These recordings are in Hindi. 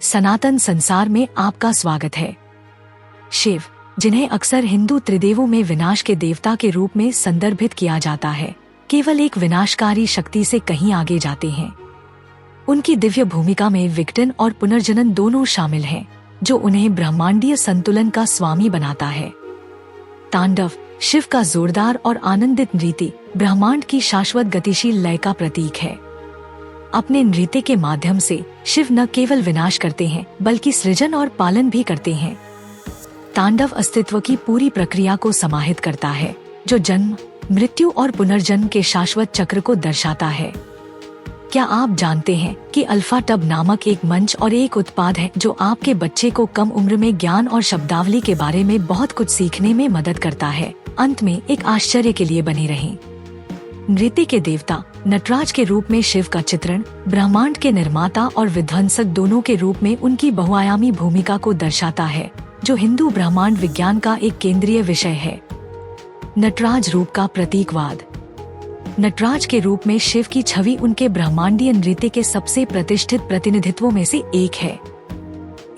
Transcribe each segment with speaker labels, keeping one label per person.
Speaker 1: सनातन संसार में आपका स्वागत है। शिव, जिन्हें अक्सर हिंदू त्रिदेवों में विनाश के देवता के रूप में संदर्भित किया जाता है, केवल एक विनाशकारी शक्ति से कहीं आगे जाते हैं। उनकी दिव्य भूमिका में विघटन और पुनर्जनन दोनों शामिल हैं, जो उन्हें ब्रह्मांडीय संतुलन का स्वामी बनाता है। तांडव, शिव का जोरदार और आनंदित नृत्य ब्रह्मांड की शाश्वत गतिशील लय का प्रतीक है। अपने नृत्य के माध्यम से शिव न केवल विनाश करते हैं, बल्कि सृजन और पालन भी करते हैं। तांडव अस्तित्व की पूरी प्रक्रिया को समाहित करता है, जो जन्म, मृत्यु और पुनर्जन्म के शाश्वत चक्र को दर्शाता है। क्या आप जानते हैं कि अल्फा टब नामक एक मंच और एक उत्पाद है जो आपके बच्चे को कम उम्र में ज्ञान और शब्दावली के बारे में बहुत कुछ सीखने में मदद करता है। अंत में एक आश्चर्य के लिए बने रहें। नृत्य के देवता नटराज के रूप में शिव का चित्रण ब्रह्मांड के निर्माता और विध्वंसक दोनों के रूप में उनकी बहुआयामी भूमिका को दर्शाता है, जो हिंदू ब्रह्मांड विज्ञान का एक केंद्रीय विषय है। नटराज रूप का प्रतीकवाद। नटराज के रूप में शिव की छवि उनके ब्रह्मांडीय नृत्य के सबसे प्रतिष्ठित प्रतिनिधित्वों में से एक है।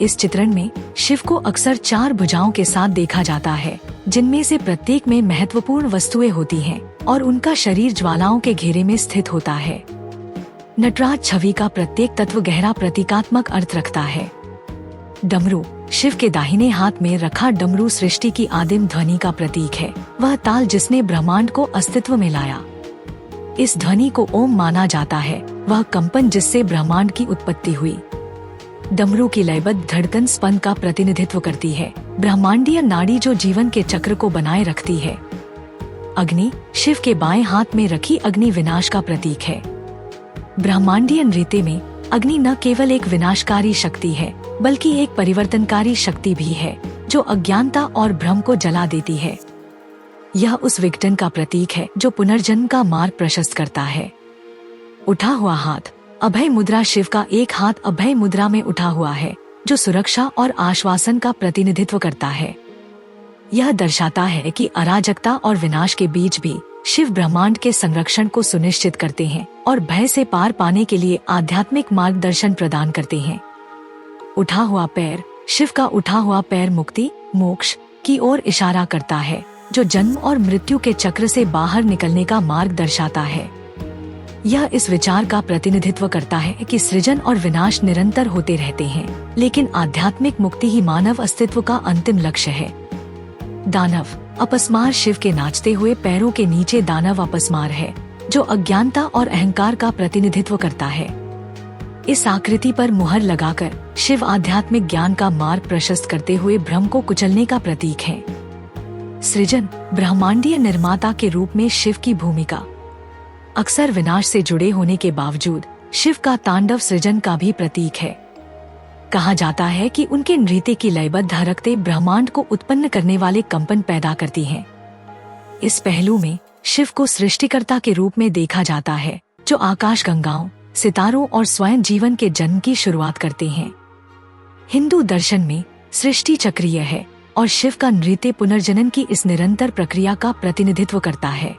Speaker 1: इस चित्रण में शिव को अक्सर 4 भुजाओं के साथ देखा जाता है, जिनमें से प्रत्येक में महत्वपूर्ण वस्तुएं होती हैं और उनका शरीर ज्वालाओं के घेरे में स्थित होता है। नटराज छवि का प्रत्येक तत्व गहरा प्रतीकात्मक अर्थ रखता है। डमरू, शिव के दाहिने हाथ में रखा डमरू सृष्टि की आदिम ध्वनि का प्रतीक है, वह ताल जिसने ब्रह्मांड को अस्तित्व में लाया। इस ध्वनि को ओम माना जाता है, वह कंपन जिससे ब्रह्मांड की उत्पत्ति हुई। डमरू की लयबद्ध धड़कन स्पंद का प्रतिनिधित्व करती है, ब्रह्मांडीय नाड़ी जो जीवन के चक्र को बनाए रखती है। अग्नि, शिव के बाएं हाथ में रखी अग्नि विनाश का प्रतीक है। ब्रह्मांडीय नृत्य में अग्नि न केवल एक विनाशकारी शक्ति है, बल्कि एक परिवर्तनकारी शक्ति भी है, जो अज्ञानता और भ्रम को जला देती है। यह उस विघटन का प्रतीक है जो पुनर्जन्म का मार्ग प्रशस्त करता है। उठा हुआ हाथ, अभय मुद्रा, शिव का एक हाथ अभय मुद्रा में उठा हुआ है, जो सुरक्षा और आश्वासन का प्रतिनिधित्व करता है। यह दर्शाता है कि अराजकता और विनाश के बीच भी शिव ब्रह्मांड के संरक्षण को सुनिश्चित करते हैं और भय से पार पाने के लिए आध्यात्मिक मार्गदर्शन प्रदान करते हैं। उठा हुआ पैर, शिव का उठा हुआ पैर मुक्ति, मोक्ष की ओर इशारा करता है, जो जन्म और मृत्यु के चक्र से बाहर निकलने का मार्ग दर्शाता है। यह इस विचार का प्रतिनिधित्व करता है कि सृजन और विनाश निरंतर होते रहते हैं, लेकिन आध्यात्मिक मुक्ति ही मानव अस्तित्व का अंतिम लक्ष्य है। दानव, अपस्मार, शिव के नाचते हुए पैरों के नीचे दानव अपस्मार है, जो अज्ञानता और अहंकार का प्रतिनिधित्व करता है। इस आकृति पर मुहर लगाकर शिव आध्यात्मिक ज्ञान का मार्ग प्रशस्त करते हुए भ्रम को कुचलने का प्रतीक है। सृजन, ब्रह्मांडीय निर्माता के रूप में शिव की भूमिका। अक्सर विनाश से जुड़े होने के बावजूद शिव का तांडव सृजन का भी प्रतीक है। कहा जाता है कि उनके नृत्य की लयबद्ध हरकतें ब्रह्मांड को उत्पन्न करने वाले कंपन पैदा करती हैं। इस पहलू में शिव को सृष्टिकर्ता के रूप में देखा जाता है, जो आकाश गंगाओं, सितारों और स्वयं जीवन के जन्म की शुरुआत करते हैं। हिंदू दर्शन में सृष्टि चक्रीय है और शिव का नृत्य पुनर्जनन की इस निरंतर प्रक्रिया का प्रतिनिधित्व करता है।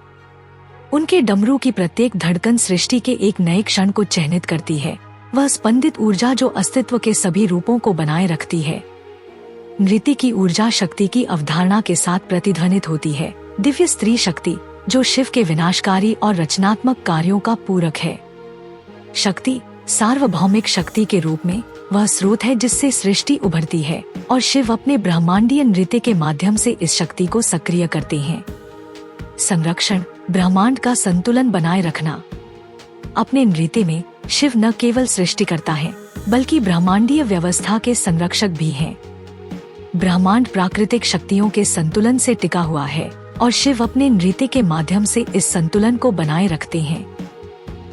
Speaker 1: उनके डमरू की प्रत्येक धड़कन सृष्टि के एक नए क्षण को चिह्नित करती है, वह स्पंदित ऊर्जा जो अस्तित्व के सभी रूपों को बनाए रखती है। नृत्य की ऊर्जा शक्ति की अवधारणा के साथ प्रतिध्वनित होती है, दिव्य स्त्री शक्ति जो शिव के विनाशकारी और रचनात्मक कार्यों का पूरक है। शक्ति, सार्वभौमिक शक्ति के रूप में वह स्रोत है जिससे सृष्टि उभरती है, और शिव अपने ब्रह्मांडीय नृत्य के माध्यम से इस शक्ति को सक्रिय करते हैं। संरक्षण, ब्रह्मांड का संतुलन बनाए रखना। अपने नृत्य में शिव न केवल सृष्टि करता है, बल्कि ब्रह्मांडीय व्यवस्था के संरक्षक भी हैं। ब्रह्मांड प्राकृतिक शक्तियों के संतुलन से टिका हुआ है और शिव अपने नृत्य के माध्यम से इस संतुलन को बनाए रखते हैं।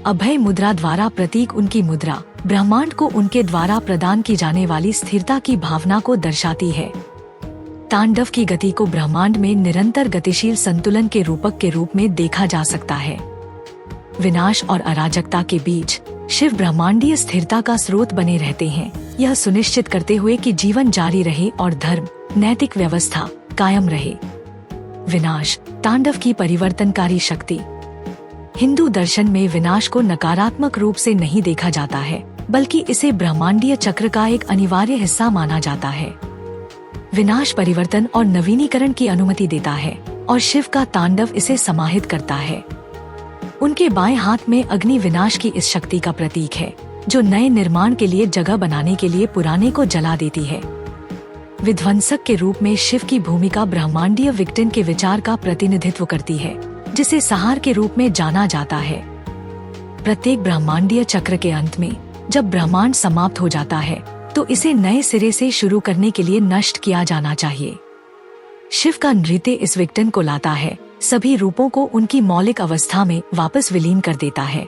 Speaker 1: अभय मुद्रा द्वारा प्रतीक उनकी मुद्रा ब्रह्मांड को उनके द्वारा प्रदान की जाने वाली स्थिरता की भावना को दर्शाती है। तांडव की गति को ब्रह्मांड में निरंतर गतिशील संतुलन के रूपक के रूप में देखा जा सकता है। विनाश और अराजकता के बीच शिव ब्रह्मांडीय स्थिरता का स्रोत बने रहते हैं, यह सुनिश्चित करते हुए कि जीवन जारी रहे और धर्म, नैतिक व्यवस्था कायम रहे। विनाश, तांडव की परिवर्तनकारी शक्ति। हिंदू दर्शन में विनाश को नकारात्मक रूप से नहीं देखा जाता है, बल्कि इसे ब्रह्मांडीय चक्र का एक अनिवार्य हिस्सा माना जाता है। विनाश परिवर्तन और नवीनीकरण की अनुमति देता है और शिव का तांडव इसे समाहित करता है। उनके बाएं हाथ में अग्नि विनाश की इस शक्ति का प्रतीक है, जो नए निर्माण के लिए जगह बनाने के लिए पुराने को जला देती है। विध्वंसक के रूप में शिव की भूमिका ब्रह्मांडीय विघटन के विचार का प्रतिनिधित्व करती है, जिसे संहार के रूप में जाना जाता है। प्रत्येक ब्रह्मांडीय चक्र के अंत में जब ब्रह्मांड समाप्त हो जाता है तो इसे नए सिरे से शुरू करने के लिए नष्ट किया जाना चाहिए। शिव का नृत्य इस विघटन को लाता है, सभी रूपों को उनकी मौलिक अवस्था में वापस विलीन कर देता है।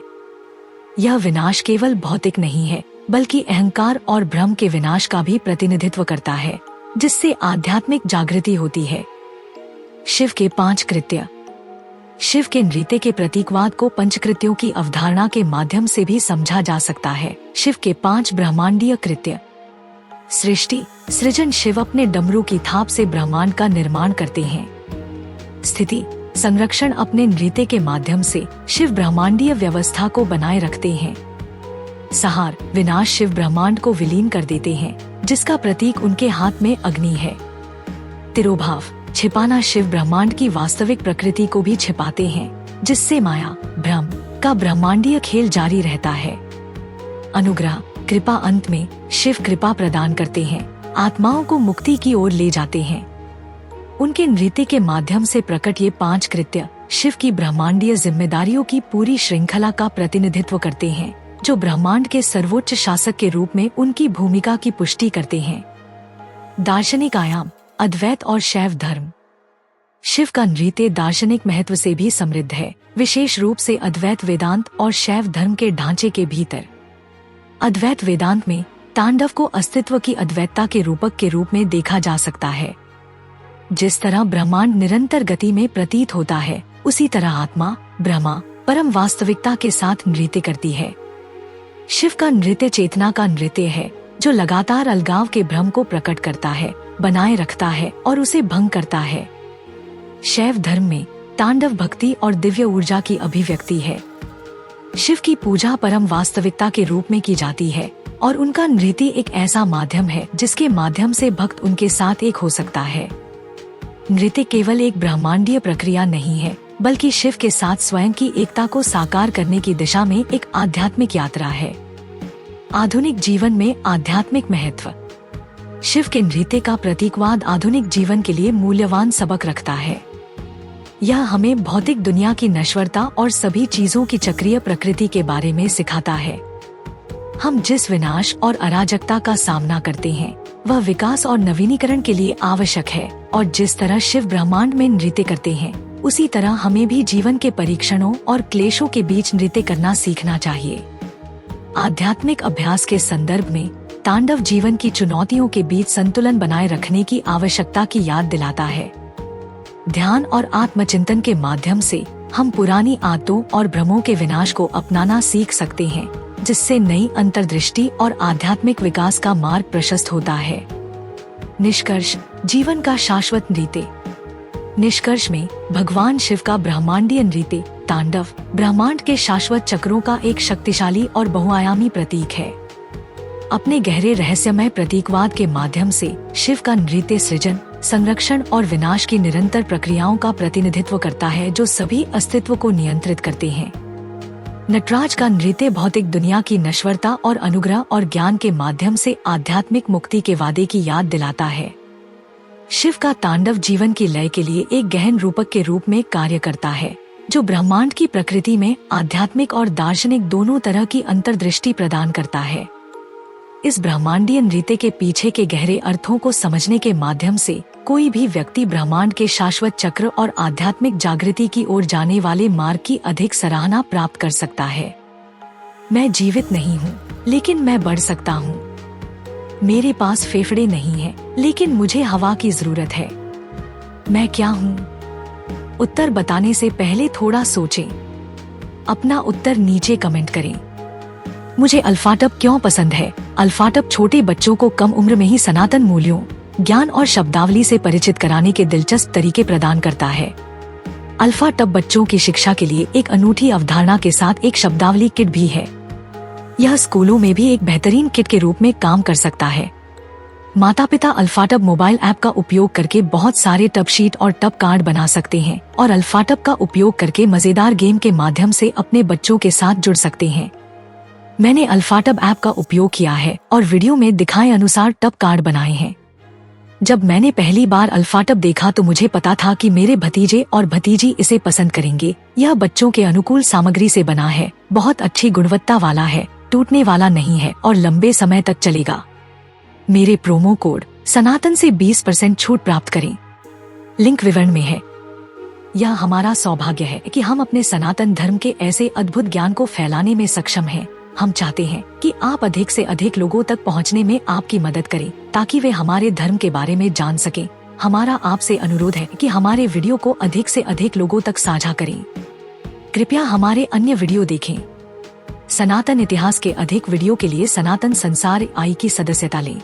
Speaker 1: यह विनाश केवल भौतिक नहीं है, बल्कि अहंकार और भ्रम के विनाश का भी प्रतिनिधित्व करता है, जिससे आध्यात्मिक जागृति होती है। शिव के 5 कृत्य। शिव के नृत्य के प्रतीकवाद को पंचकृत्यों की अवधारणा के माध्यम से भी समझा जा सकता है। शिव के 5 ब्रह्मांडीय कृत्य। सृष्टि, सृजन। शिव अपने डमरू की थाप से ब्रह्मांड का निर्माण करते हैं। स्थिति, संरक्षण। अपने नृत्य के माध्यम से शिव ब्रह्मांडीय व्यवस्था को बनाए रखते हैं। संहार, विनाश। शिव ब्रह्मांड को विलीन कर देते हैं, जिसका प्रतीक उनके हाथ में अग्नि है। तिरोभाव, छिपाना। शिव ब्रह्मांड की वास्तविक प्रकृति को भी छिपाते हैं, जिससे माया, भ्रम का ब्रह्मांडीय खेल जारी रहता है। अनुग्रह, कृपा। अंत में शिव कृपा प्रदान करते हैं, आत्माओं को मुक्ति की ओर ले जाते हैं। उनके नृत्य के माध्यम से प्रकट ये 5 कृत्य शिव की ब्रह्मांडीय जिम्मेदारियों की पूरी श्रृंखला का प्रतिनिधित्व करते हैं, जो ब्रह्मांड के सर्वोच्च शासक के रूप में उनकी भूमिका की पुष्टि करते हैं। दार्शनिक आयाम, अद्वैत और शैव धर्म। शिव का नृत्य दार्शनिक महत्व से भी समृद्ध है, विशेष रूप से अद्वैत वेदांत और शैव धर्म के ढांचे के भीतर। अद्वैत वेदांत में तांडव को अस्तित्व की अद्वैतता के रूपक के रूप में देखा जा सकता है। जिस तरह ब्रह्मांड निरंतर गति में प्रतीत होता है, उसी तरह आत्मा, ब्रह्मा, परम वास्तविकता के साथ नृत्य करती है। शिव का नृत्य चेतना का नृत्य है, जो लगातार अलगाव के भ्रम को प्रकट करता है, बनाए रखता है और उसे भंग करता है। शैव धर्म में तांडव भक्ति और दिव्य ऊर्जा की अभिव्यक्ति है। शिव की पूजा परम वास्तविकता के रूप में की जाती है और उनका नृत्य एक ऐसा माध्यम है जिसके माध्यम से भक्त उनके साथ एक हो सकता है। नृत्य केवल एक ब्रह्मांडीय प्रक्रिया नहीं है, बल्कि शिव के साथ स्वयं की एकता को साकार करने की दिशा में एक आध्यात्मिक यात्रा है। आधुनिक जीवन में आध्यात्मिक महत्व। शिव के नृत्य का प्रतीकवाद आधुनिक जीवन के लिए मूल्यवान सबक रखता है। यह हमें भौतिक दुनिया की नश्वरता और सभी चीजों की चक्रीय प्रकृति के बारे में सिखाता है। हम जिस विनाश और अराजकता का सामना करते हैं, वह विकास और नवीनीकरण के लिए आवश्यक है, और जिस तरह शिव ब्रह्मांड में नृत्य करते हैं, उसी तरह हमें भी जीवन के परीक्षणों और क्लेशों के बीच नृत्य करना सीखना चाहिए। आध्यात्मिक अभ्यास के संदर्भ में तांडव जीवन की चुनौतियों के बीच संतुलन बनाए रखने की आवश्यकता की याद दिलाता है। ध्यान और आत्मचिंतन के माध्यम से हम पुरानी आदतों और भ्रमों के विनाश को अपनाना सीख सकते हैं, जिससे नई अंतर्दृष्टि और आध्यात्मिक विकास का मार्ग प्रशस्त होता है। निष्कर्ष, जीवन का शाश्वत नृत्य। निष्कर्ष में भगवान शिव का ब्रह्मांडीय नृत्य तांडव ब्रह्मांड के शाश्वत चक्रों का एक शक्तिशाली और बहुआयामी प्रतीक है। अपने गहरे रहस्यमय प्रतीकवाद के माध्यम से शिव का नृत्य सृजन, संरक्षण और विनाश की निरंतर प्रक्रियाओं का प्रतिनिधित्व करता है, जो सभी अस्तित्व को नियंत्रित करते हैं। नटराज का नृत्य भौतिक दुनिया की नश्वरता और अनुग्रह और ज्ञान के माध्यम से आध्यात्मिक मुक्ति के वादे की याद दिलाता है। शिव का तांडव जीवन की लय के लिए एक गहन रूपक के रूप में कार्य करता है, जो ब्रह्मांड की प्रकृति में आध्यात्मिक और दार्शनिक दोनों तरह की अंतर्दृष्टि प्रदान करता है। इस ब्रह्मांडीय नृत्य के पीछे के गहरे अर्थों को समझने के माध्यम से कोई भी व्यक्ति ब्रह्मांड के शाश्वत चक्र और आध्यात्मिक जागृति की ओर जाने वाले मार्ग की अधिक सराहना प्राप्त कर सकता है। मैं जीवित नहीं हूँ, लेकिन मैं बढ़ सकता हूँ। मेरे पास फेफड़े नहीं हैं, लेकिन मुझे हवा की जरूरत है। मैं क्या हूँ? उत्तर बताने से पहले थोड़ा सोचें। अपना उत्तर नीचे कमेंट करें। मुझे अल्फाटब क्यों पसंद है? अल्फाटब छोटे बच्चों को कम उम्र में ही सनातन मूल्यों, ज्ञान और शब्दावली से परिचित कराने के दिलचस्प तरीके प्रदान करता है। अल्फाटब बच्चों की शिक्षा के लिए एक अनूठी अवधारणा के साथ एक शब्दावली किट भी है। यह स्कूलों में भी एक बेहतरीन किट के रूप में काम कर सकता है। माता पिता अल्फाटब मोबाइल ऐप का उपयोग करके बहुत सारे टब शीट और टब कार्ड बना सकते हैं और अल्फाटब का उपयोग करके मजेदार गेम के माध्यम से अपने बच्चों के साथ जुड़ सकते हैं। मैंने अल्फाटब ऐप का उपयोग किया है और वीडियो में दिखाए अनुसार टब कार्ड बनाए हैं। जब मैंने पहली बार अल्फाटब देखा तो मुझे पता था कि मेरे भतीजे और भतीजी इसे पसंद करेंगे। यह बच्चों के अनुकूल सामग्री से बना है, बहुत अच्छी गुणवत्ता वाला है, टूटने वाला नहीं है और लंबे समय तक चलेगा। मेरे प्रोमो कोड सनातन से 20% छूट प्राप्त करें। लिंक विवरण में है। यह हमारा सौभाग्य है कि हम अपने सनातन धर्म के ऐसे अद्भुत ज्ञान को फैलाने में सक्षम हैं। हम चाहते हैं कि आप अधिक से अधिक लोगों तक पहुंचने में आपकी मदद करें ताकि वे हमारे धर्म के बारे में जान सकें। हमारा आपसे अनुरोध है कि हमारे वीडियो को अधिक से अधिक लोगों तक साझा करें। कृपया हमारे अन्य वीडियो देखें। सनातन इतिहास के अधिक वीडियो के लिए सनातन संसार आई की सदस्यता लें।